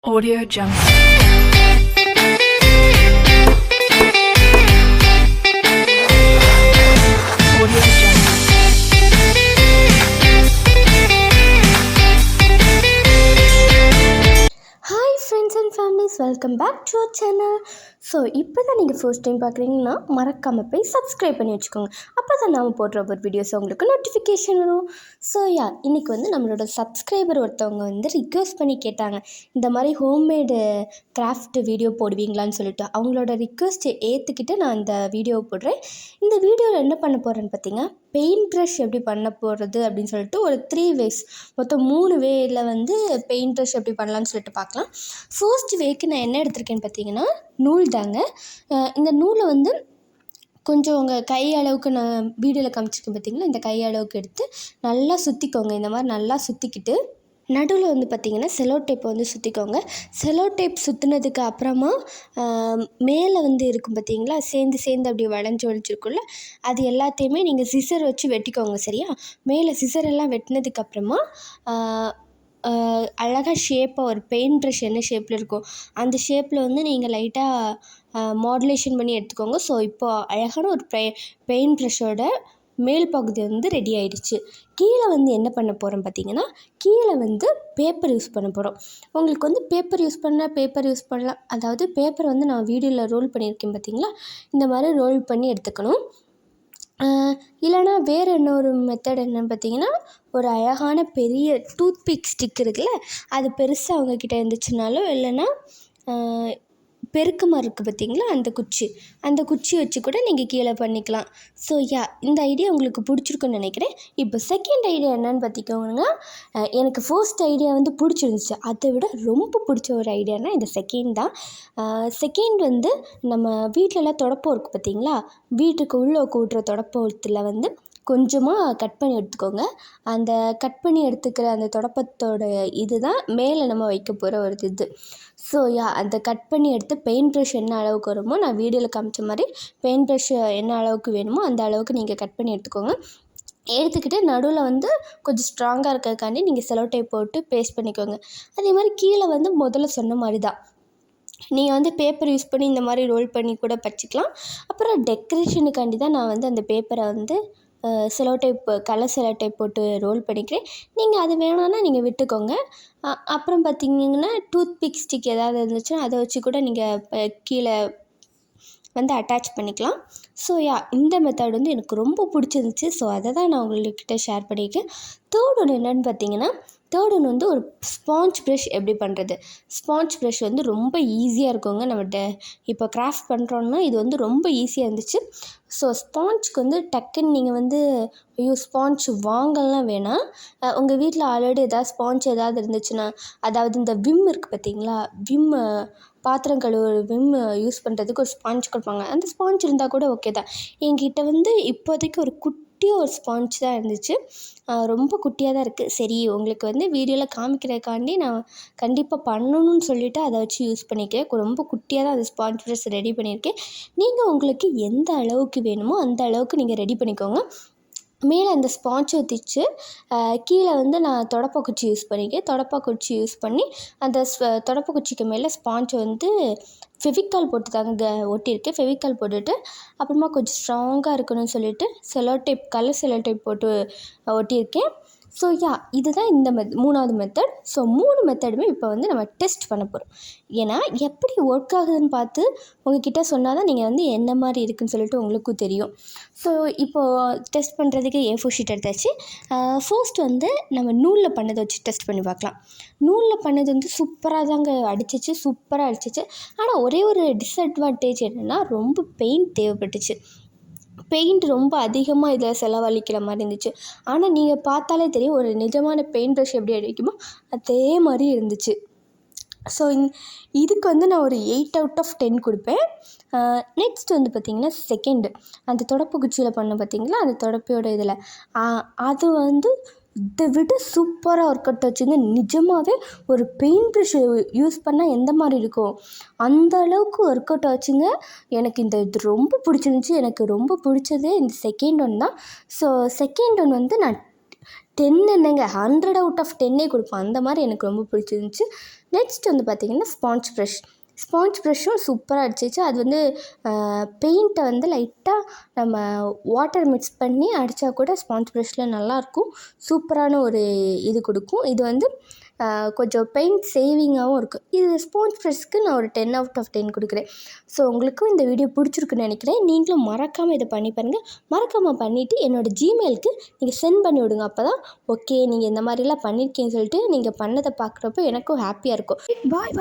Audio Jungle. Audio Jungle. Hi friends and families, welcome back to our channel. So இப்போ தான் நீங்கள் first time பார்க்குறீங்கன்னா மறக்காமல் போய் சப்ஸ்கிரைப் பண்ணி வச்சுக்கோங்க. அப்போ தான் நாம் போடுற ஒரு வீடியோஸ் உங்களுக்கு நோட்டிஃபிகேஷன் வரும். ஸோ இன்றைக்கி வந்து நம்மளோட சப்ஸ்கிரைபர் ஒருத்தவங்க வந்து ரிக்வெஸ்ட் பண்ணி கேட்டாங்க, இந்த மாதிரி ஹோம்மேடு கிராஃப்ட் வீடியோ போடுவீங்களான்னு சொல்லிட்டு. அவங்களோட ரிக்வெஸ்ட்டை ஏற்றுக்கிட்டு நான் இந்த வீடியோ போடுறேன். இந்த வீடியோவில் என்ன பண்ண போகிறேன்னு பார்த்தீங்கன்னா, பெயிண்ட் ப்ரஷ் எப்படி பண்ண போகிறது அப்படின்னு சொல்லிட்டு ஒரு 3 வேஸ், மொத்தம் 3 வேயில் வந்து பெயிண்ட் ப்ரஷ் எப்படி பண்ணலான்னு சொல்லிட்டு பார்க்கலாம். ஃபர்ஸ்ட் வேக்கு நான் என்ன எடுத்திருக்கேன்னு பார்த்தீங்கன்னா, நூல் தாங்க. இந்த நூலை வந்து கொஞ்சம் உங்கள் கை அளவுக்கு, நான் வீடியோவில் காமிச்சிருக்கேன் பார்த்தீங்களா, இந்த கை அளவுக்கு எடுத்து நல்லா சுற்றிக்கோங்க. இந்த மாதிரி நல்லா சுற்றிக்கிட்டு நடுவில் வந்து பார்த்திங்கன்னா செலோ டேப்பை வந்து சுற்றிக்கோங்க. செலோ டேப் சுற்றினதுக்கு அப்புறமா மேலே வந்து இருக்கும் பார்த்தீங்களா, சேர்ந்து அப்படியே வளைஞ்சிருக்குல்ல, அது எல்லாத்தையுமே நீங்கள் சிசர் வச்சு வெட்டிக்கோங்க. சரியா? மேலே சிசர் எல்லாம் வெட்டினதுக்கப்புறமா அழகாக ஷேப்பாக ஒரு பெயிண்ட் ப்ரஷ் என்ன ஷேப்பில் இருக்கும் அந்த ஷேப்பில் வந்து நீங்கள் லைட்டாக மாடுலேஷன் பண்ணி எடுத்துக்கோங்க. ஸோ இப்போ அழகான ஒரு பெயிண்ட் ப்ரஷ்ஷோட மேல் பகுதி வந்து ரெடி ஆகிடுச்சு. கீழே வந்து என்ன பண்ண போகிறோம் பார்த்தீங்கன்னா, கீழே வந்து பேப்பர் யூஸ் பண்ண போகிறோம். உங்களுக்கு வந்து பேப்பர் யூஸ் பண்ணலாம். அதாவது பேப்பர் வந்து நான் வீடியோவில் ரோல் பண்ணியிருக்கேன் பார்த்தீங்களா, இந்த மாதிரி ரோல் பண்ணி எடுத்துக்கணும். இல்லைனா வேறு இன்னொரு மெத்தட் என்னென்னு பார்த்தீங்கன்னா, ஒரு அழகான பெரிய டூத்பிக் ஸ்டிக் இருக்குல்ல, அது பெருசாக அவங்கக்கிட்ட இருந்துச்சுனாலும், இல்லைன்னா பெருக்கமாக இருக்குது பார்த்தீங்களா, அந்த குச்சி வச்சு கூட நீங்கள் கீழே பண்ணிக்கலாம். ஸோ இந்த ஐடியா உங்களுக்கு பிடிச்சிருக்குன்னு நினைக்கிறேன். இப்போ செகண்ட் ஐடியா என்னென்னு பார்த்திக்கோங்க. எனக்கு ஃபர்ஸ்ட் ஐடியா வந்து பிடிச்சிருந்துச்சு, அதை விட ரொம்ப பிடிச்ச ஒரு ஐடியானா இந்த செகண்ட் தான். செகண்ட் வந்து நம்ம வீட்டிலலாம் தொடப்பம் இருக்குது பார்த்தீங்களா, வீட்டுக்கு உள்ளே கூட்டுற தொடப்பத்தில் வந்து கொஞ்சமாக கட் பண்ணி எடுத்துக்கோங்க. அந்த கட் பண்ணி எடுத்துக்கிற அந்த தொடப்பத்தோட இது தான் மேலே நம்ம வைக்க போகிற ஒரு இது. ஸோ அந்த கட் பண்ணி எடுத்து பெயிண்ட் ப்ரஷ் என்ன அளவுக்கு வருமோ, நான் வீடியோவில் காமிச்ச மாதிரி பெயிண்ட் ப்ரஷ் என்ன அளவுக்கு வேணுமோ அந்த அளவுக்கு நீங்கள் கட் பண்ணி எடுத்துக்கோங்க. எடுத்துக்கிட்டு நடுவில் வந்து கொஞ்சம் ஸ்ட்ராங்காக இருக்கிறதுக்காண்டி நீங்கள் செலோ டேப் போட்டு பேஸ்ட் பண்ணிக்கோங்க. அதே மாதிரி கீழே வந்து முதல்ல சொன்ன மாதிரி தான் நீங்கள் வந்து பேப்பர் யூஸ் பண்ணி இந்த மாதிரி ரோல் பண்ணி கூட பச்சிக்கலாம். அப்புறம் டெக்கரேஷனுக்காண்டி தான் நான் வந்து அந்த பேப்பரை வந்து cello tape, colour cello tape போட்டு ரோல் பண்ணிக்கிறேன். நீங்கள் அது வேணான்னா நீங்கள் விட்டுக்கோங்க. அப்புறம் பார்த்திங்கன்னா, டூத்பிக் ஸ்டிக் ஏதாவது இருந்துச்சுன்னா அதை வச்சு கூட நீங்கள் கீழே வந்து அட்டாச் பண்ணிக்கலாம். ஸோ இந்த மெத்தட் வந்து எனக்கு ரொம்ப பிடிச்சிருந்துச்சி. ஸோ அதை தான் நான் உங்கள்கிட்ட ஷேர் பண்ணியிருக்கேன். தேர்ட் ஒன்று என்னென்னு பார்த்தீங்கன்னா, தேர்ட் ஒன்று வந்து ஒரு ஸ்பாஞ்ச் ப்ரஷ் எப்படி பண்ணுறது. ஸ்பாஞ்ச் ப்ரஷ் வந்து ரொம்ப ஈஸியாக இருக்குங்க. நம்ம இப்போ கிராஃப்ட் பண்ணுறோன்னா இது வந்து ரொம்ப ஈஸியாக இருந்துச்சு. ஸோ ஸ்பாஞ்சுக்கு வந்து டக்குன்னு நீங்கள் வந்து ஸ்பாஞ்ச் வாங்கலாம் வேணாம். உங்கள் வீட்டில் ஆல்ரெடி ஏதாவது ஸ்பாஞ்ச் ஏதாவது இருந்துச்சுன்னா, அதாவது இந்த விம் இருக்குது பார்த்தீங்களா, விம் பாத்திரம் கழுவுற விம் யூஸ் பண்ணுறதுக்கு ஒரு ஸ்பாஞ்ச் கொடுப்பாங்க. அந்த ஸ்பாஞ்ச் இருந்தால் கூட ஓகே தான். என்கிட்ட வந்து இப்போதைக்கு ஒரு குட்டியாக ஒரு ஸ்பாஞ்ச் தான் இருந்துச்சு. ரொம்ப குட்டியாக தான் இருக்குது. சரி, உங்களுக்கு வந்து வீடியோவில் காமிக்கிறதுக்காண்டி நான் கண்டிப்பாக பண்ணணும்னு சொல்லிவிட்டு அதை வச்சு யூஸ் பண்ணிக்கிறேன். ரொம்ப குட்டியாக தான் அந்த ஸ்பாஞ்ச் ப்ரஷ் ரெடி பண்ணியிருக்கேன். நீங்கள் உங்களுக்கு எந்த அளவுக்கு வேணுமோ அந்த அளவுக்கு நீங்கள் ரெடி பண்ணிக்கோங்க. மேலே அந்த ஸ்பாஞ்சை ஊற்றிச்சு, கீழே வந்து நான் தொடப்பக்குச்சி யூஸ் பண்ணி அந்த தொடப்பக்குச்சிக்கு மேலே ஸ்பாஞ்சை வந்து ஃபெவிக்கால் போட்டு தாங்க ஒட்டியிருக்கேன். ஃபெவிக்கால் போட்டுட்டு அப்புறமா கொஞ்சம் ஸ்ட்ராங்காக இருக்கணும்னு சொல்லிவிட்டு கலர் செலோ டேப் போட்டு ஒட்டியிருக்கேன். ஸோ இதுதான் இந்த மூணாவது மெத்தட். ஸோ 3 மெத்தடுமே இப்போ வந்து நம்ம டெஸ்ட் பண்ண போகிறோம். ஏன்னா எப்படி ஒர்க் ஆகுதுன்னு பார்த்து உங்ககிட்ட சொன்னால் தான் நீங்கள் வந்து என்ன மாதிரி இருக்குதுன்னு சொல்லிட்டு உங்களுக்கும் தெரியும். ஸோ இப்போது டெஸ்ட் பண்ணுறதுக்கு A4 ஷீட் எடுத்தாச்சு. ஃபர்ஸ்ட் வந்து நம்ம நூலில் பண்ணதை வச்சு டெஸ்ட் பண்ணி பார்க்கலாம். நூலில் பண்ணது வந்து சூப்பராக அடிச்சிச்சு. ஆனால் ஒரே ஒரு டிஸ்அட்வான்டேஜ் என்னென்னா, ரொம்ப பெயிண்ட் தேவைப்பட்டுச்சு. பெயிண்ட் ரொம்ப அதிகமாக இதில் செலவழிக்கிற மாதிரி இருந்துச்சு. ஆனால் நீங்கள் பார்த்தாலே தெரியும், ஒரு நிஜமான பெயிண்ட் ப்ரஷ் எப்படி அடிக்குமோ அதே மாதிரி இருந்துச்சு. ஸோ இதுக்கு வந்து நான் ஒரு 8 out of 10 கொடுப்பேன். நெக்ஸ்ட் வந்து பார்த்திங்கன்னா, செகண்டு அந்த தொடப்பு குச்சியில் பண்ண பார்த்தீங்களா, அந்த தொடப்பையோட இதில் அது வந்து இதை விட சூப்பராக ஒர்க் அவுட் ஆச்சுங்க. நிஜமாகவே ஒரு பெயிண்ட் ப்ரஷ் யூஸ் பண்ணால் எந்த மாதிரி இருக்கும் அந்த அளவுக்கு ஒர்க் அவுட் ஆச்சுங்க. எனக்கு இது ரொம்ப பிடிச்சிருந்துச்சி. எனக்கு ரொம்ப பிடிச்சதே இந்த செகண்ட் ஒன் தான். ஸோ செகண்ட் ஒன் வந்து நான் 10 என்னங்க 100 out of 10 கொடுப்பேன். அந்த மாதிரி எனக்கு ரொம்ப பிடிச்சிருந்துச்சி. நெக்ஸ்ட் வந்து பார்த்திங்கன்னா ஸ்பாஞ்ச் ப்ரஷ்ஷும் சூப்பராக அடிச்சிச்சு. அது வந்து பெயிண்ட்டை வந்து லைட்டாக நம்ம வாட்டர் மிக்ஸ் பண்ணி அடித்தா கூட ஸ்பாஞ்ச் ப்ரஷ்ஷில் நல்லாயிருக்கும். சூப்பரான ஒரு இது கொடுக்கும். இது வந்து கொஞ்சம் பெயிண்ட் சேவிங்காகவும் இருக்கும். இது ஸ்பாஞ்ச் ப்ரஷ்க்கு நான் ஒரு 10 out of 10 கொடுக்குறேன். ஸோ உங்களுக்கும் இந்த வீடியோ பிடிச்சிருக்குன்னு நினைக்கிறேன். நீங்களும் மறக்காமல் இதை பண்ணி பாருங்கள். மறக்காமல் பண்ணிவிட்டு என்னோடய ஜிமெயிலுக்கு நீங்கள் சென்ட் பண்ணி விடுங்க. அப்போ தான் ஓகே நீங்கள் இந்த மாதிரிலாம் பண்ணியிருக்கீங்கன்னு சொல்லிட்டு நீங்கள் பண்ணதை பார்க்குறப்போ எனக்கும் ஹாப்பியாக இருக்கும். பாய்.